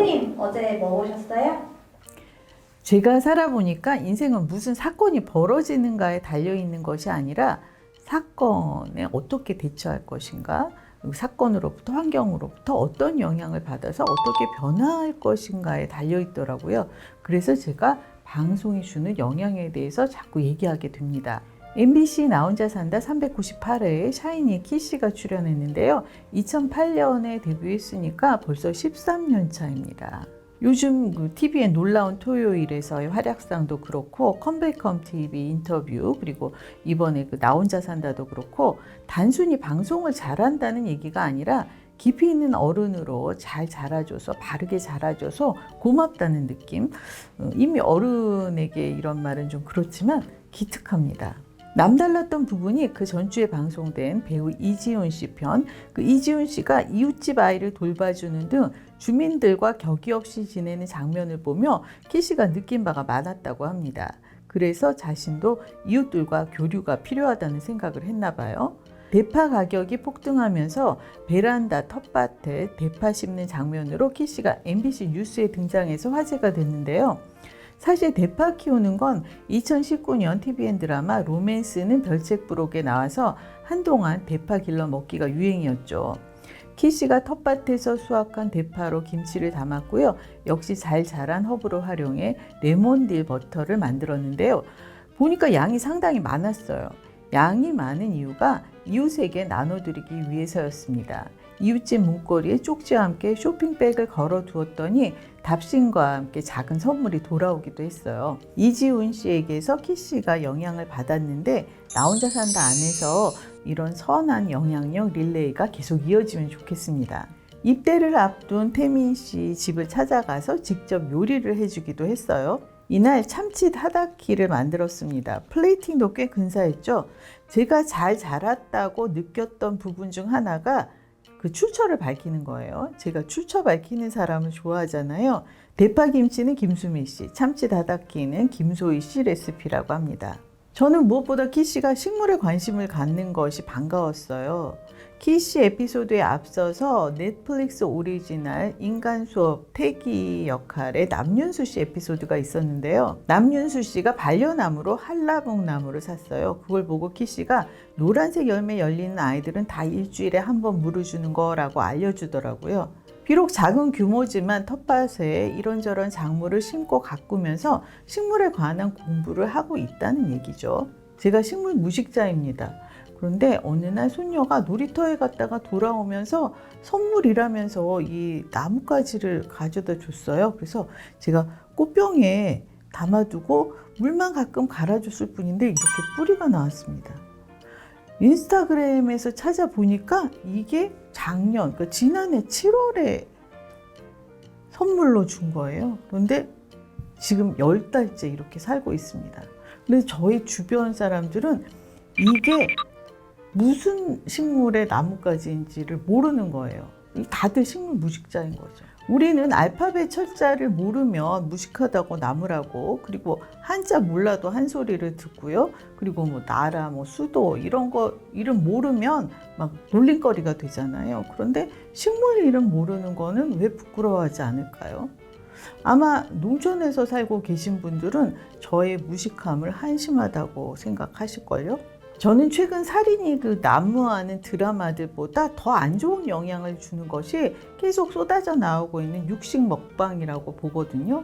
대표님 어제 뭐 보셨어요? 제가 살아보니까 인생은 무슨 사건이 벌어지는가에 달려있는 것이 아니라 사건에 어떻게 대처할 것인가, 사건으로부터 환경으로부터 어떤 영향을 받아서 어떻게 변화할 것인가에 달려있더라고요. 그래서 제가 방송이 주는 영향에 대해서 자꾸 얘기하게 됩니다. MBC 나 혼자 산다 398회에 샤이니 키씨가 출연했는데요. 2008년에 데뷔했으니까 벌써 13년 차입니다. 요즘 그 TV의 놀라운 토요일에서의 활약상도 그렇고 컴백홈 TV 인터뷰, 그리고 이번에 그 나 혼자 산다도 그렇고 단순히 방송을 잘한다는 얘기가 아니라 깊이 있는 어른으로 잘 자라줘서, 바르게 자라줘서 고맙다는 느낌. 이미 어른에게 이런 말은 좀 그렇지만 기특합니다. 남달랐던 부분이 그 전주에 방송된 배우 이지훈 씨 편, 그 이지훈 씨가 이웃집 아이를 돌봐주는 등 주민들과 격이 없이 지내는 장면을 보며 키씨가 느낀 바가 많았다고 합니다. 그래서 자신도 이웃들과 교류가 필요하다는 생각을 했나 봐요. 대파 가격이 폭등하면서 베란다 텃밭에 대파 심는 장면으로 키씨가 MBC 뉴스에 등장해서 화제가 됐는데요. 사실 대파 키우는 건 2019년 TVN 드라마 로맨스는 별책부록에 나와서 한동안 대파 길러 먹기가 유행이었죠. 키씨가 텃밭에서 수확한 대파로 김치를 담았고요. 역시 잘 자란 허브를 활용해 레몬딜 버터를 만들었는데요. 보니까 양이 상당히 많았어요. 양이 많은 이유가 이웃에게 나눠드리기 위해서였습니다. 이웃집 문고리에 쪽지와 함께 쇼핑백을 걸어 두었더니 답신과 함께 작은 선물이 돌아오기도 했어요. 이지훈 씨에게서 키씨가 영향을 받았는데 나 혼자 산다 안에서 이런 선한 영향력 릴레이가 계속 이어지면 좋겠습니다. 입대를 앞둔 태민 씨 집을 찾아가서 직접 요리를 해주기도 했어요. 이날 참치 타다키를 만들었습니다. 플레이팅도 꽤 근사했죠. 제가 잘 자랐다고 느꼈던 부분 중 하나가 그 출처를 밝히는 거예요. 제가 출처 밝히는 사람을 좋아하잖아요. 대파김치는 김수미 씨, 참치 다다키는 김소희 씨 레시피라고 합니다. 저는 무엇보다 키씨가 식물에 관심을 갖는 것이 반가웠어요. 키씨 에피소드에 앞서서 넷플릭스 오리지널 인간 수업 태기 역할의 남윤수 씨 에피소드가 있었는데요. 남윤수 씨가 반려나무로 한라봉나무를 샀어요. 그걸 보고 키씨가 노란색 열매 열리는 아이들은 다 일주일에 한 번 물을 주는 거라고 알려주더라고요. 비록 작은 규모지만 텃밭에 이런저런 작물을 심고 가꾸면서 식물에 관한 공부를 하고 있다는 얘기죠. 제가 식물 무식자입니다. 그런데 어느 날 손녀가 놀이터에 갔다가 돌아오면서 선물이라면서 이 나뭇가지를 가져다 줬어요. 그래서 제가 꽃병에 담아두고 물만 가끔 갈아줬을 뿐인데 이렇게 뿌리가 나왔습니다. 인스타그램에서 찾아보니까 이게 작년, 그러니까 지난해 7월에 선물로 준 거예요. 그런데 지금 10달째 이렇게 살고 있습니다. 근데 저희 주변 사람들은 이게 무슨 식물의 나뭇가지인지를 모르는 거예요. 다들 식물 무식자인 거죠. 우리는 알파벳 철자를 모르면 무식하다고 나무라고, 그리고 한자 몰라도 한 소리를 듣고요. 그리고 뭐 나라, 뭐 수도 이런 거 이름 모르면 막 놀림거리가 되잖아요. 그런데 식물 이름 모르는 거는 왜 부끄러워하지 않을까요? 아마 농촌에서 살고 계신 분들은 저의 무식함을 한심하다고 생각하실걸요? 저는 최근 살인이 그 난무하는 드라마들보다 더 안 좋은 영향을 주는 것이 계속 쏟아져 나오고 있는 육식 먹방이라고 보거든요.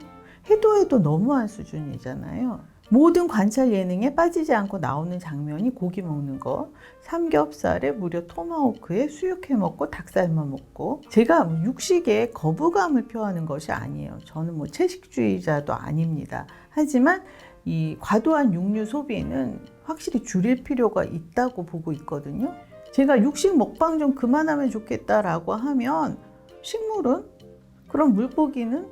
해도 너무한 수준이잖아요. 모든 관찰 예능에 빠지지 않고 나오는 장면이 고기 먹는 거, 삼겹살에 무려 토마호크에 수육해 먹고 닭살만 먹고. 제가 육식에 거부감을 표하는 것이 아니에요. 저는 뭐 채식주의자도 아닙니다. 하지만 이 과도한 육류 소비는 확실히 줄일 필요가 있다고 보고 있거든요. 제가 육식 먹방 좀 그만하면 좋겠다라고 하면 식물은? 그럼 물고기는?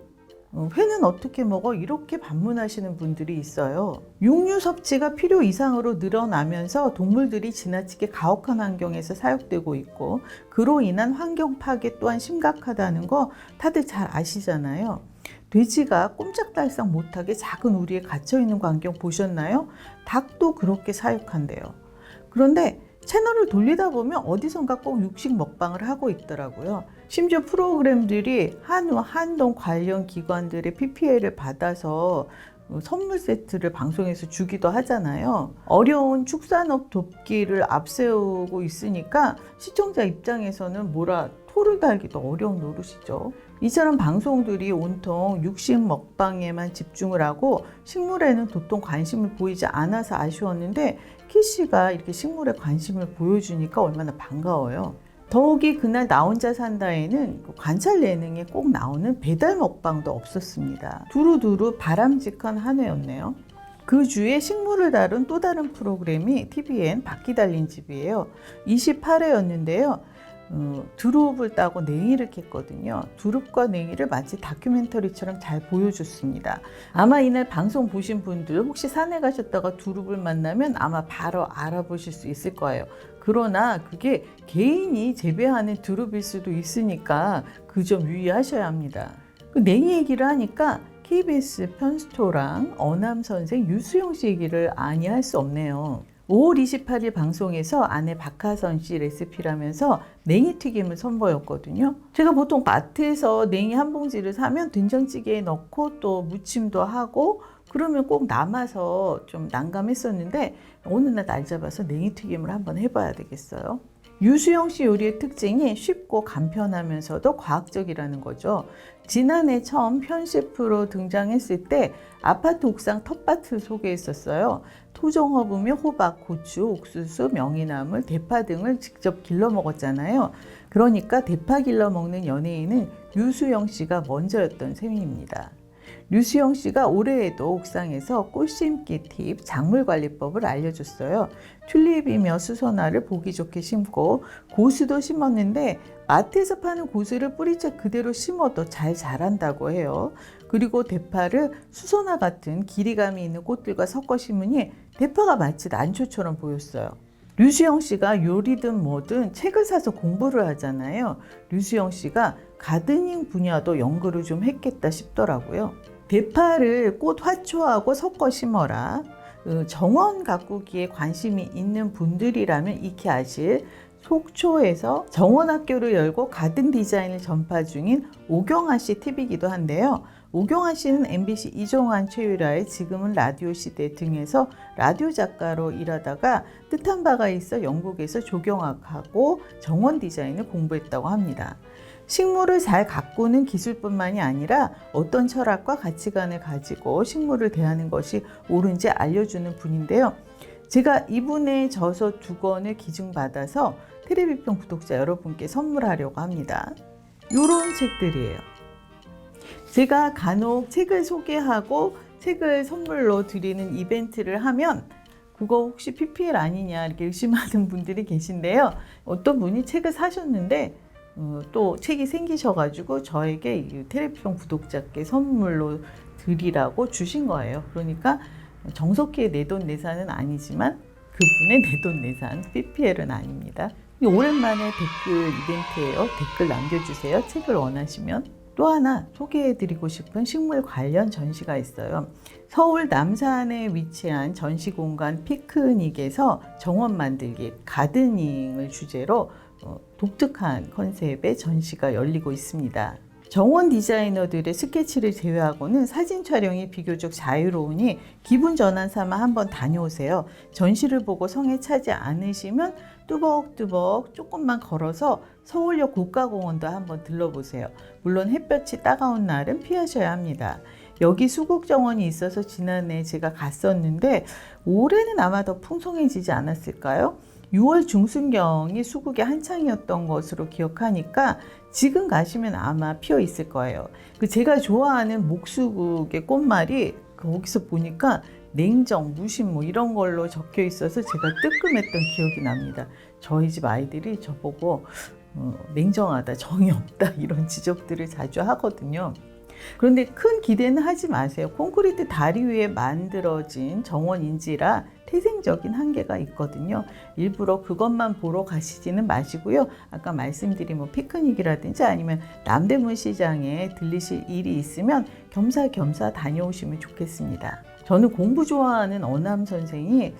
회는 어떻게 먹어? 이렇게 반문하시는 분들이 있어요. 육류 섭취가 필요 이상으로 늘어나면서 동물들이 지나치게 가혹한 환경에서 사육되고 있고, 그로 인한 환경 파괴 또한 심각하다는 거 다들 잘 아시잖아요. 돼지가 꼼짝달싹 못하게 작은 우리에 갇혀있는 광경 보셨나요? 닭도 그렇게 사육한대요. 그런데 채널을 돌리다 보면 어디선가 꼭 육식 먹방을 하고 있더라고요. 심지어 프로그램들이 한우, 한동 관련 기관들의 PPL을 받아서 선물 세트를 방송에서 주기도 하잖아요. 어려운 축산업 돕기를 앞세우고 있으니까 시청자 입장에서는 토를 달기도 어려운 노릇이죠. 이처럼 방송들이 온통 육식 먹방에만 집중을 하고 식물에는 도통 관심을 보이지 않아서 아쉬웠는데 키씨가 이렇게 식물에 관심을 보여주니까 얼마나 반가워요. 더욱이 그날 나 혼자 산다에는 관찰 예능에 꼭 나오는 배달 먹방도 없었습니다. 두루두루 바람직한 한 해였네요. 그 주에 식물을 다룬 또 다른 프로그램이 TVN 바퀴 달린 집이에요. 28회였는데요. 두릅을 따고 냉이를 캤거든요. 두릅과 냉이를 마치 다큐멘터리처럼 잘 보여줬습니다. 아마 이날 방송 보신 분들 혹시 산에 가셨다가 두릅을 만나면 아마 바로 알아보실 수 있을 거예요. 그러나 그게 개인이 재배하는 두릅일 수도 있으니까 그 점 유의하셔야 합니다. 그 냉이 얘기를 하니까 KBS 편스토랑 어남 선생 유수영 씨 얘기를 아니 할 수 없네요. 5월 28일 방송에서 아내 박하선 씨 레시피라면서 냉이튀김을 선보였거든요. 제가 보통 마트에서 냉이 한 봉지를 사면 된장찌개에 넣고 또 무침도 하고 그러면 꼭 남아서 좀 난감했었는데 어느 날 날 잡아서 냉이튀김을 한번 해봐야 되겠어요. 유수영 씨 요리의 특징이 쉽고 간편하면서도 과학적이라는 거죠. 지난해 처음 편셰프로 등장했을 때 아파트 옥상 텃밭을 소개했었어요. 토종허브며 호박, 고추, 옥수수, 명이나물, 대파 등을 직접 길러 먹었잖아요. 그러니까 대파 길러 먹는 연예인은 유수영 씨가 먼저였던 셈입니다. 류수영 씨가 올해에도 옥상에서 꽃 심기 팁, 작물관리법을 알려줬어요. 튤립이며 수선화를 보기 좋게 심고 고수도 심었는데 마트에서 파는 고수를 뿌리채 그대로 심어도 잘 자란다고 해요. 그리고 대파를 수선화 같은 길이감이 있는 꽃들과 섞어 심으니 대파가 마치 난초처럼 보였어요. 류수영 씨가 요리든 뭐든 책을 사서 공부를 하잖아요. 류수영 씨가 가드닝 분야도 연구를 좀 했겠다 싶더라고요. 대파를 꽃 화초하고 섞어 심어라. 정원 가꾸기에 관심이 있는 분들이라면 익히 아실 속초에서 정원학교를 열고 가든 디자인을 전파 중인 오경아 씨 팁이기도 한데요. 오경아 씨는 MBC 이종환 최유라의 지금은 라디오 시대 등에서 라디오 작가로 일하다가 뜻한 바가 있어 영국에서 조경학하고 정원 디자인을 공부했다고 합니다. 식물을 잘 가꾸는 기술뿐만이 아니라 어떤 철학과 가치관을 가지고 식물을 대하는 것이 옳은지 알려주는 분인데요. 제가 이분의 저서 2권을 기증받아서 테레비평 구독자 여러분께 선물하려고 합니다. 이런 책들이에요. 제가 간혹 책을 소개하고 책을 선물로 드리는 이벤트를 하면 그거 혹시 PPL 아니냐 이렇게 의심하는 분들이 계신데요. 어떤 분이 책을 사셨는데 또 책이 생기셔가지고 저에게 이 테레비평 구독자께 선물로 드리라고 주신 거예요. 그러니까 정석희의 내돈내산은 아니지만 그분의 내돈내산 PPL은 아닙니다. 오랜만에 댓글 이벤트예요. 댓글 남겨주세요. 책을 원하시면. 또 하나 소개해드리고 싶은 식물 관련 전시가 있어요. 서울 남산에 위치한 전시공간 피크닉에서 정원 만들기, 가드닝을 주제로 독특한 컨셉의 전시가 열리고 있습니다. 정원 디자이너들의 스케치를 제외하고는 사진 촬영이 비교적 자유로우니 기분 전환 삼아 한번 다녀오세요. 전시를 보고 성에 차지 않으시면 뚜벅뚜벅 조금만 걸어서 서울역 국가공원도 한번 들러보세요. 물론 햇볕이 따가운 날은 피하셔야 합니다. 여기 수국정원이 있어서 지난해 제가 갔었는데 올해는 아마 더 풍성해지지 않았을까요? 6월 중순경이 수국이 한창이었던 것으로 기억하니까 지금 가시면 아마 피어 있을 거예요. 제가 좋아하는 목수국의 꽃말이 거기서 보니까 냉정, 무심 뭐 이런 걸로 적혀 있어서 제가 뜨끔했던 기억이 납니다. 저희 집 아이들이 저보고 냉정하다, 정이 없다 이런 지적들을 자주 하거든요. 그런데 큰 기대는 하지 마세요. 콘크리트 다리 위에 만들어진 정원인지라 태생적인 한계가 있거든요. 일부러 그것만 보러 가시지는 마시고요. 아까 말씀드린 피크닉이라든지 아니면 남대문 시장에 들리실 일이 있으면 겸사겸사 다녀오시면 좋겠습니다. 저는 공부 좋아하는 어남 선생이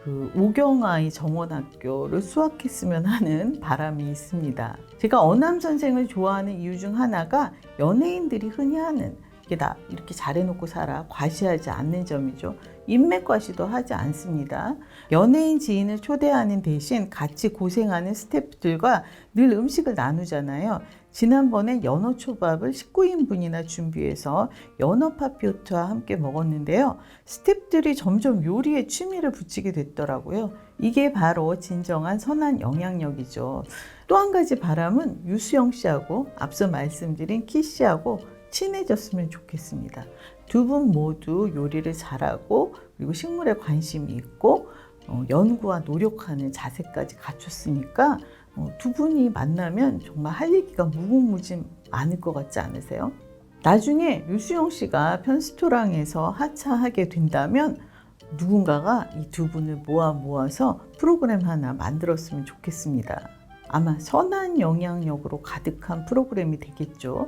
그 오경아이 정원학교를 수학했으면 하는 바람이 있습니다. 제가 어남 선생을 좋아하는 이유 중 하나가 연예인들이 흔히 하는 이게 나 이렇게 잘해놓고 살아 과시하지 않는 점이죠. 인맥 과시도 하지 않습니다. 연예인 지인을 초대하는 대신 같이 고생하는 스태프들과 늘 음식을 나누잖아요. 지난번엔 연어초밥을 19인분이나 준비해서 연어파피오트와 함께 먹었는데요. 스태프들이 점점 요리에 취미를 붙이게 됐더라고요. 이게 바로 진정한 선한 영향력이죠. 또 한 가지 바람은 유수영 씨하고 앞서 말씀드린 키 씨하고 친해졌으면 좋겠습니다. 두 분 모두 요리를 잘하고 그리고 식물에 관심이 있고 연구와 노력하는 자세까지 갖췄으니까 두 분이 만나면 정말 할 얘기가 무궁무진 많을 것 같지 않으세요? 나중에 유수영 씨가 편스토랑에서 하차하게 된다면 누군가가 이 두 분을 모아서 프로그램 하나 만들었으면 좋겠습니다. 아마 선한 영향력으로 가득한 프로그램이 되겠죠.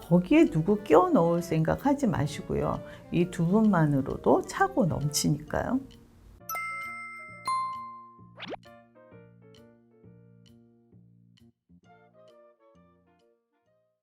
거기에 누구 끼워 넣을 생각 하지 마시고요. 이 두 분만으로도 차고 넘치니까요.